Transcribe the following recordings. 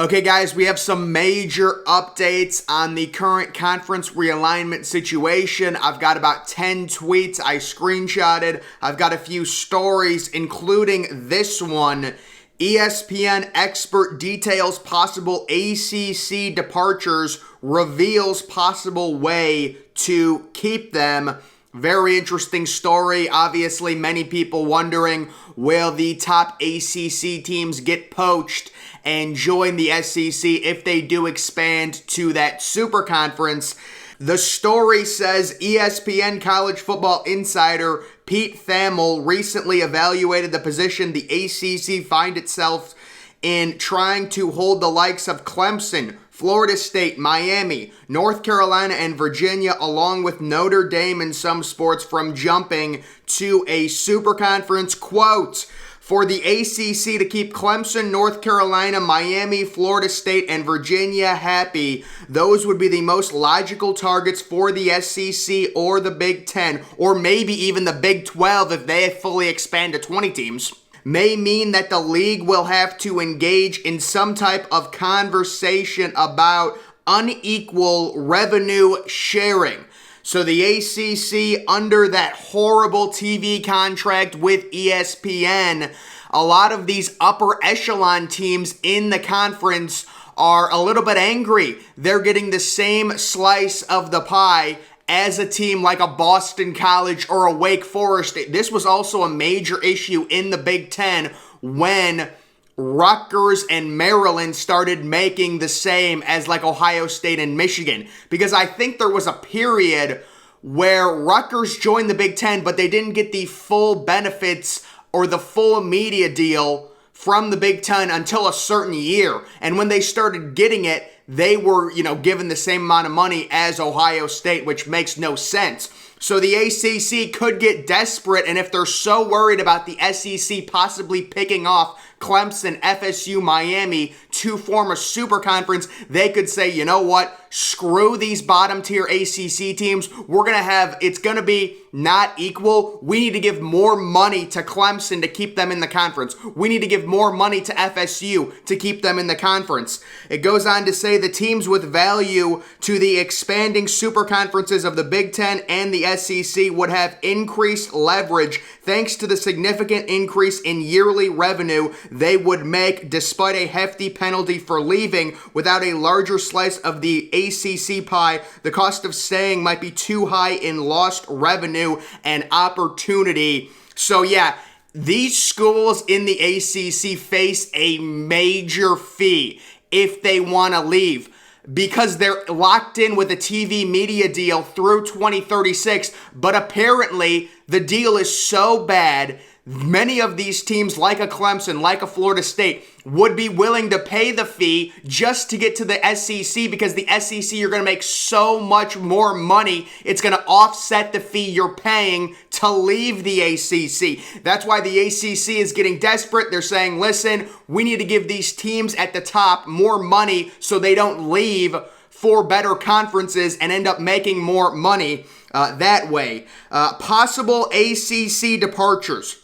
Okay, guys, we have some major updates on the current conference realignment situation. I've got about 10 tweets I screenshotted. I've got a few stories, including this one. ESPN expert details possible ACC departures, reveals possible way to keep them. Very interesting story. Obviously, many people wondering, will the top ACC teams get poached and join the SEC if they do expand to that super conference? The story says ESPN college football insider Pete Thamel recently evaluated the position the ACC find itself in trying to hold the likes of Clemson, Florida State, Miami, North Carolina, and Virginia, along with Notre Dame in some sports, from jumping to a super conference. Quote, for the ACC to keep Clemson, North Carolina, Miami, Florida State, and Virginia happy, those would be the most logical targets for the SEC or the Big Ten, or maybe even the Big 12 if they fully expand to 20 teams. May mean that the league will have to engage in some type of conversation about unequal revenue sharing. So the ACC, under that horrible TV contract with ESPN, a lot of these upper echelon teams in the conference are a little bit angry. They're getting the same slice of the pie as a team like a Boston College or a Wake Forest. This was also a major issue in the Big Ten when Rutgers and Maryland started making the same as like Ohio State and Michigan. Because I think there was a period where Rutgers joined the Big Ten, but they didn't get the full benefits or the full media deal from the Big Ten until a certain year. And when they started getting it, they were, given the same amount of money as Ohio State, which makes no sense. So the ACC could get desperate, and if they're so worried about the SEC possibly picking off Clemson, FSU, Miami to form a super conference, they could say, you know what? Screw these bottom tier ACC teams. It's going to be not equal. We need to give more money to Clemson to keep them in the conference. We need to give more money to FSU to keep them in the conference. It goes on to say the teams with value to the expanding super conferences of the Big Ten and the SEC would have increased leverage thanks to the significant increase in yearly revenue they would make despite a hefty penalty for leaving. Without a larger slice of the ACC pie, the cost of staying might be too high in lost revenue and opportunity. So yeah, these schools in the ACC face a major fee if they want to leave, because they're locked in with a TV media deal through 2036. But apparently the deal is so bad, many of these teams, like a Clemson, like a Florida State, would be willing to pay the fee just to get to the SEC, because the SEC, you're going to make so much more money. It's going to offset the fee you're paying to leave the ACC. That's why the ACC is getting desperate. They're saying, listen, we need to give these teams at the top more money so they don't leave for better conferences and end up making more money that way. Possible ACC departures.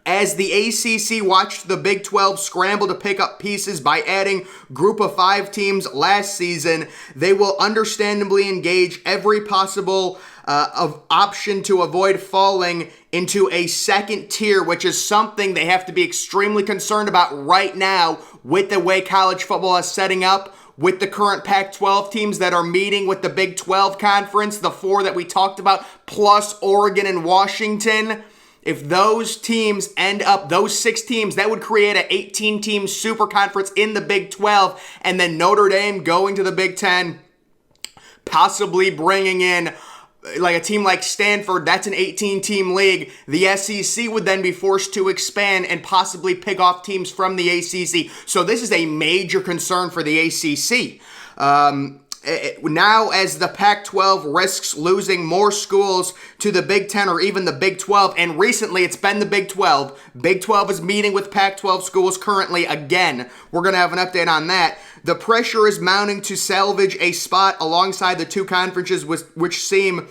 As the ACC watched the Big 12 scramble to pick up pieces by adding group of 5 teams last season, they will understandably engage every possible option to avoid falling into a second tier, which is something they have to be extremely concerned about right now with the way college football is setting up, with the current Pac-12 teams that are meeting with the Big 12 conference, the 4 that we talked about, plus Oregon and Washington. If those teams end up, those 6 teams, that would create an 18-team super conference in the Big 12, and then Notre Dame going to the Big 10, possibly bringing in like a team like Stanford. That's an 18-team league. The SEC would then be forced to expand and possibly pick off teams from the ACC. So this is a major concern for the ACC. Now, as the Pac-12 risks losing more schools to the Big 10 or even the Big 12, and recently it's been the Big 12. Big 12 is meeting with Pac-12 schools currently again. We're going to have an update on that. The pressure is mounting to salvage a spot alongside the 2 conferences which seem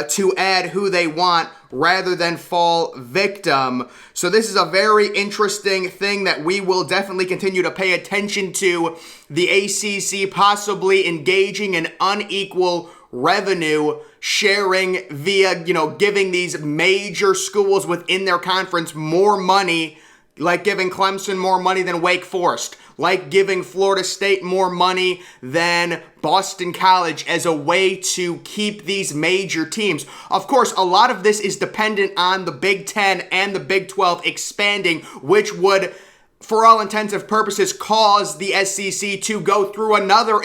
to add who they want rather than fall victim. So this is a very interesting thing that we will definitely continue to pay attention to. The ACC possibly engaging in unequal revenue sharing via, giving these major schools within their conference more money, like giving Clemson more money than Wake Forest, like giving Florida State more money than Boston College, as a way to keep these major teams. Of course, a lot of this is dependent on the Big Ten and the Big 12 expanding, which would, for all intents and purposes, cause the SEC to go through another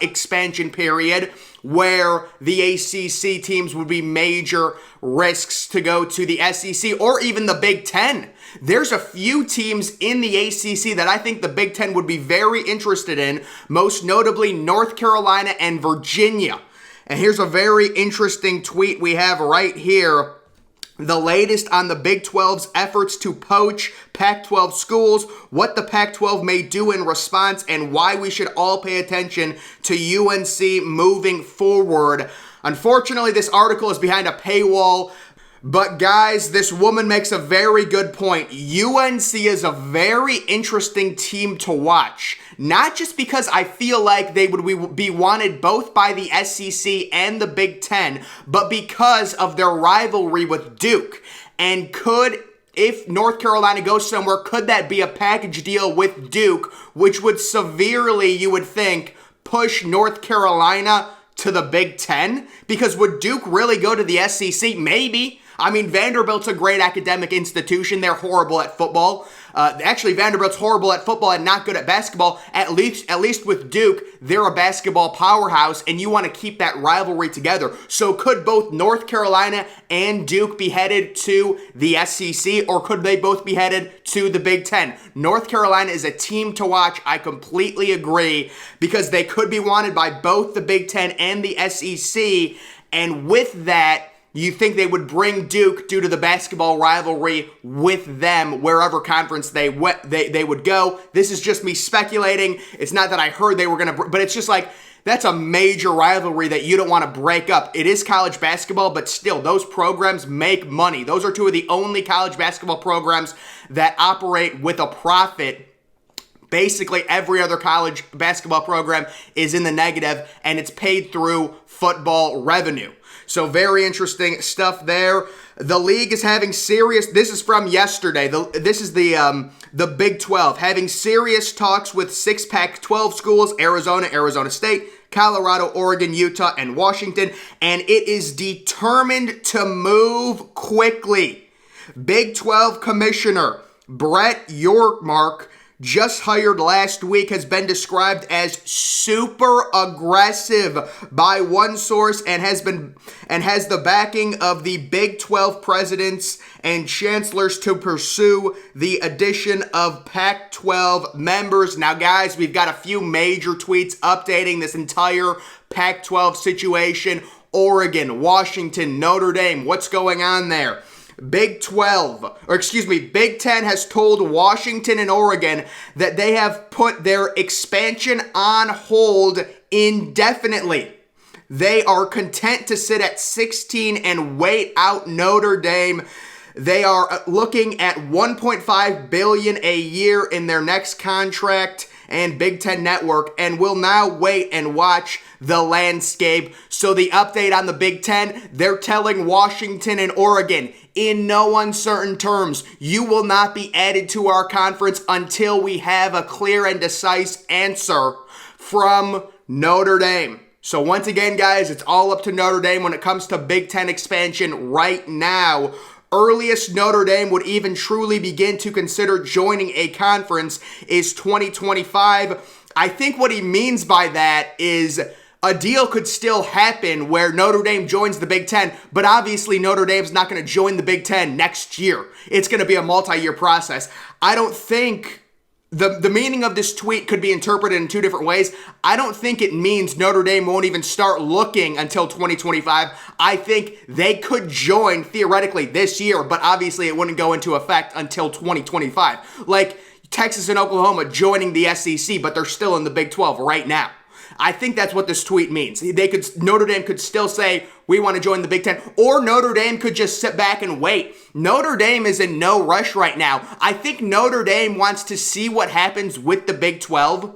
expansion period where the ACC teams would be major risks to go to the SEC or even the Big Ten. There's a few teams in the ACC that I think the Big Ten would be very interested in, most notably North Carolina and Virginia. And here's a very interesting tweet we have right here. The latest on the Big 12's efforts to poach Pac-12 schools, what the Pac-12 may do in response, and why we should all pay attention to UNC moving forward. Unfortunately, this article is behind a paywall. But guys, this woman makes a very good point. UNC is a very interesting team to watch. Not just because I feel like they would be wanted both by the SEC and the Big Ten, but because of their rivalry with Duke. And if North Carolina goes somewhere, could that be a package deal with Duke, which would severely, you would think, push North Carolina to the Big Ten? Because would Duke really go to the SEC? Maybe. I mean, Vanderbilt's a great academic institution. They're horrible at football. Actually, Vanderbilt's horrible at football and not good at basketball. At least with Duke, they're a basketball powerhouse, and you want to keep that rivalry together. So could both North Carolina and Duke be headed to the SEC, or could they both be headed to the Big Ten? North Carolina is a team to watch. I completely agree, because they could be wanted by both the Big Ten and the SEC, and with that, you think they would bring Duke, due to the basketball rivalry, with them wherever conference they would go. This is just me speculating. It's not that I heard they were going to, but it's just like, that's a major rivalry that you don't want to break up. It is college basketball, but still, those programs make money. Those are two of the only college basketball programs that operate with a profit. Basically, every other college basketball program is in the negative, and it's paid through football revenue. So very interesting stuff there. The league is having serious, this is from yesterday, this is the Big 12, having serious talks with 6 Pac-12 schools, Arizona, Arizona State, Colorado, Oregon, Utah, and Washington, and it is determined to move quickly. Big 12 Commissioner Brett Yormark, just hired last week, has been described as super aggressive by one source and has the backing of the Big 12 presidents and chancellors to pursue the addition of Pac-12 members. Now, guys, we've got a few major tweets updating this entire Pac-12 situation. Oregon, Washington, Notre Dame, what's going on there? Big 10 has told Washington and Oregon that they have put their expansion on hold indefinitely. They are content to sit at 16 and wait out Notre Dame. They are looking at $1.5 billion a year in their next contract and Big Ten Network, and will now wait and watch the landscape. So the update on the Big Ten, they're telling Washington and Oregon, in no uncertain terms, you will not be added to our conference until we have a clear and concise answer from Notre Dame. So once again, guys, it's all up to Notre Dame when it comes to Big Ten expansion right now. Earliest Notre Dame would even truly begin to consider joining a conference is 2025. I think what he means by that is a deal could still happen where Notre Dame joins the Big Ten, but obviously Notre Dame's not going to join the Big Ten next year. It's going to be a multi-year process. I don't think the meaning of this tweet could be interpreted in two different ways. I don't think it means Notre Dame won't even start looking until 2025. I think they could join theoretically this year, but obviously it wouldn't go into effect until 2025. Like Texas and Oklahoma joining the SEC, but they're still in the Big 12 right now. I think that's what this tweet means. Notre Dame could still say, we want to join the Big Ten. Or Notre Dame could just sit back and wait. Notre Dame is in no rush right now. I think Notre Dame wants to see what happens with the Big 12.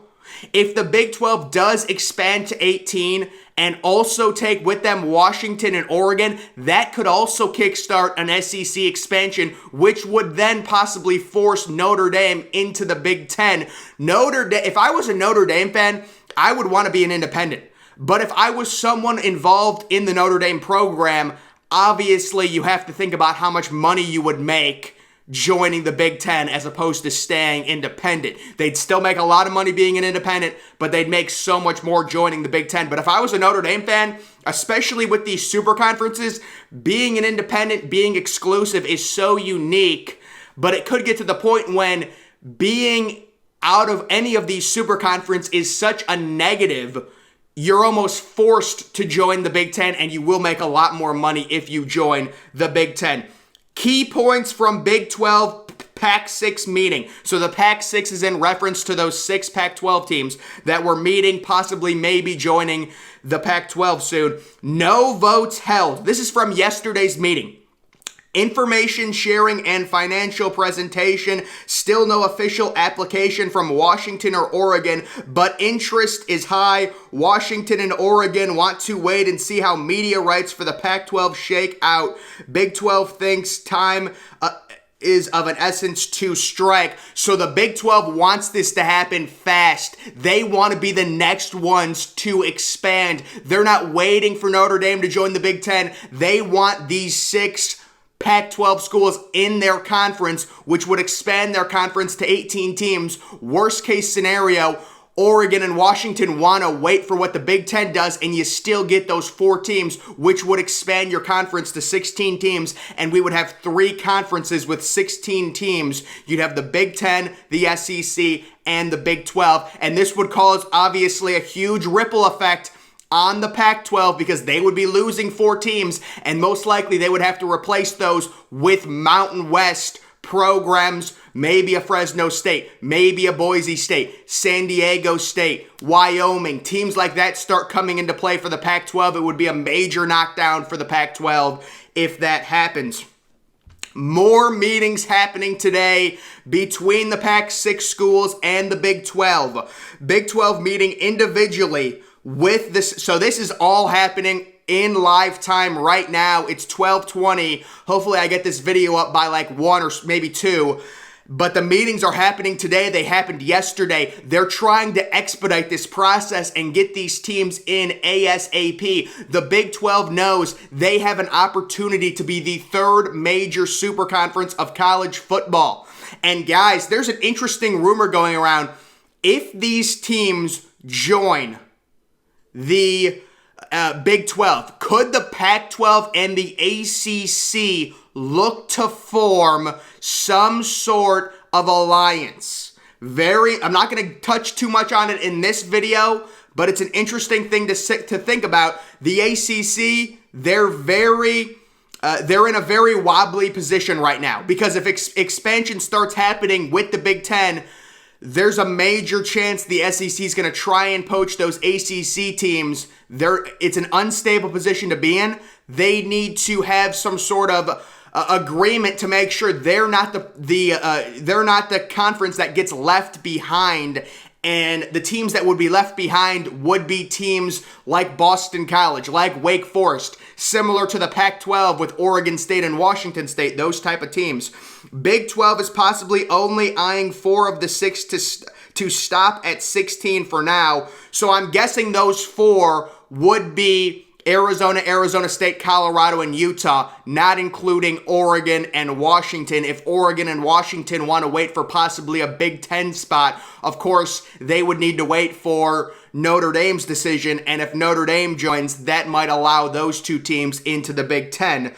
If the Big 12 does expand to 18 and also take with them Washington and Oregon, that could also kickstart an SEC expansion, which would then possibly force Notre Dame into the Big 10. If I was a Notre Dame fan, I would want to be an independent. But if I was someone involved in the Notre Dame program, obviously you have to think about how much money you would make joining the Big Ten as opposed to staying independent. They'd still make a lot of money being an independent, but they'd make so much more joining the Big Ten. But if I was a Notre Dame fan, especially with these super conferences, being an independent, being exclusive is so unique, but it could get to the point when being out of any of these super conference is such a negative, you're almost forced to join the Big Ten, and you will make a lot more money if you join the Big Ten. Key points from Big 12 Pac-6 meeting. So the Pac-6 is in reference to those 6 Pac-12 teams that were meeting, possibly maybe joining the Pac-12 soon. No votes held. This is from yesterday's meeting. Information sharing and financial presentation. Still no official application from Washington or Oregon, but interest is high. Washington and Oregon want to wait and see how media rights for the Pac-12 shake out. Big 12 thinks time is of an essence to strike. So the Big 12 wants this to happen fast. They want to be the next ones to expand. They're not waiting for Notre Dame to join the Big 10. They want these 6 Pac-12 schools in their conference, which would expand their conference to 18 teams. Worst case scenario, Oregon and Washington want to wait for what the Big Ten does, and you still get those 4 teams, which would expand your conference to 16 teams, and we would have 3 conferences with 16 teams. You'd have the Big Ten, the SEC, and the Big 12, and this would cause, obviously, a huge ripple effect on the Pac-12 because they would be losing 4 teams, and most likely they would have to replace those with Mountain West programs, maybe a Fresno State, maybe a Boise State, San Diego State, Wyoming. Teams like that start coming into play for the Pac-12. It would be a major knockdown for the Pac-12 if that happens. More meetings happening today between the Pac-6 schools and the Big 12. Big 12 meeting individually with this. So this is all happening in live time right now. It's 12:20. Hopefully I get this video up by like 1 or maybe 2. But the meetings are happening today. They happened yesterday. They're trying to expedite this process and get these teams in ASAP. The Big 12 knows they have an opportunity to be the 3rd major super conference of college football. And guys, there's an interesting rumor going around. If these teams join the Big 12, could the Pac-12 and the ACC look to form some sort of alliance? I'm not going to touch too much on it in this video, but it's an interesting thing to think about. The ACC, they're in a very wobbly position right now because if expansion starts happening with the Big 10, there's a major chance the SEC is going to try and poach those ACC teams. It's an unstable position to be in. They need to have some sort of agreement to make sure they're not the conference that gets left behind. And the teams that would be left behind would be teams like Boston College, like Wake Forest, similar to the Pac-12 with Oregon State and Washington State, those type of teams. Big 12 is possibly only eyeing 4 of the 6 to stop at 16 for now. So I'm guessing those 4 would be Arizona, Arizona State, Colorado, and Utah, not including Oregon and Washington. If Oregon and Washington want to wait for possibly a Big 10 spot, of course, they would need to wait for Notre Dame's decision, and if Notre Dame joins, that might allow those 2 teams into the Big 10.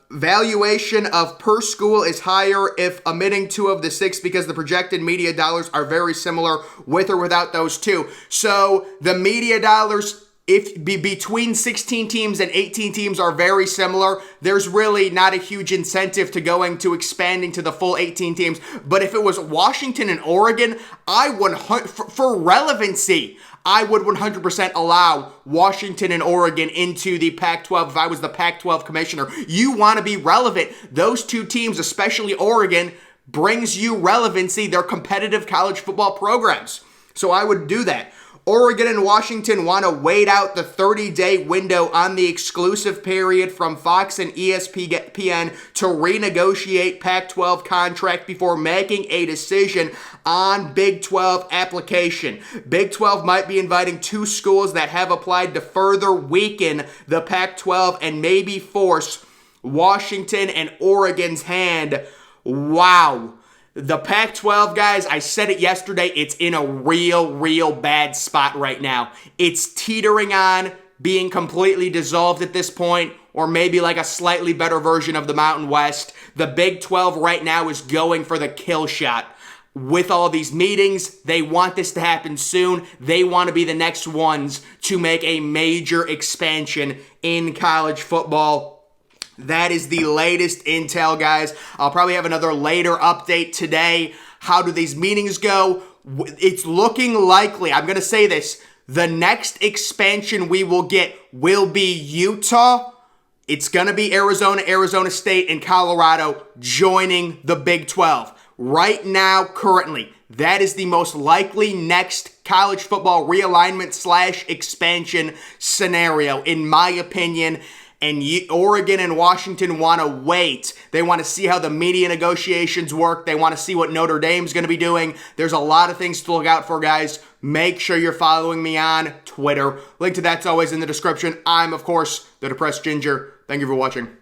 Valuation of per school is higher if omitting 2 of the 6 because the projected media dollars are very similar with or without those 2. So the media dollars, between 16 teams and 18 teams, are very similar. There's really not a huge incentive to going to expanding to the full 18 teams. But if it was Washington and Oregon, for relevancy, I would 100% allow Washington and Oregon into the Pac-12 if I was the Pac-12 commissioner. You want to be relevant. Those two teams, especially Oregon, brings you relevancy. They're competitive college football programs. So I would do that. Oregon and Washington want to wait out the 30-day window on the exclusive period from Fox and ESPN to renegotiate Pac-12 contract before making a decision on Big 12 application. Big 12 might be inviting two schools that have applied to further weaken the Pac-12 and maybe force Washington and Oregon's hand. Wow. The Pac-12, guys, I said it yesterday, it's in a real bad spot right now. It's teetering on being completely dissolved at this point, or maybe like a slightly better version of the Mountain West. The Big 12 right now is going for the kill shot. With all these meetings, they want this to happen soon. They want to be the next ones to make a major expansion in college football. That is the latest intel, guys. I'll probably have another later update today. How do these meetings go? It's looking likely, I'm going to say this, the next expansion we will get will be Utah. It's going to be Arizona, Arizona State, and Colorado joining the Big 12. Right now, currently, that is the most likely next college football realignment / expansion scenario, in my opinion. And Oregon and Washington want to wait. They want to see how the media negotiations work. They want to see what Notre Dame's going to be doing. There's a lot of things to look out for, guys. Make sure you're following me on Twitter. Link to that's always in the description. I'm, of course, the Depressed Ginger. Thank you for watching.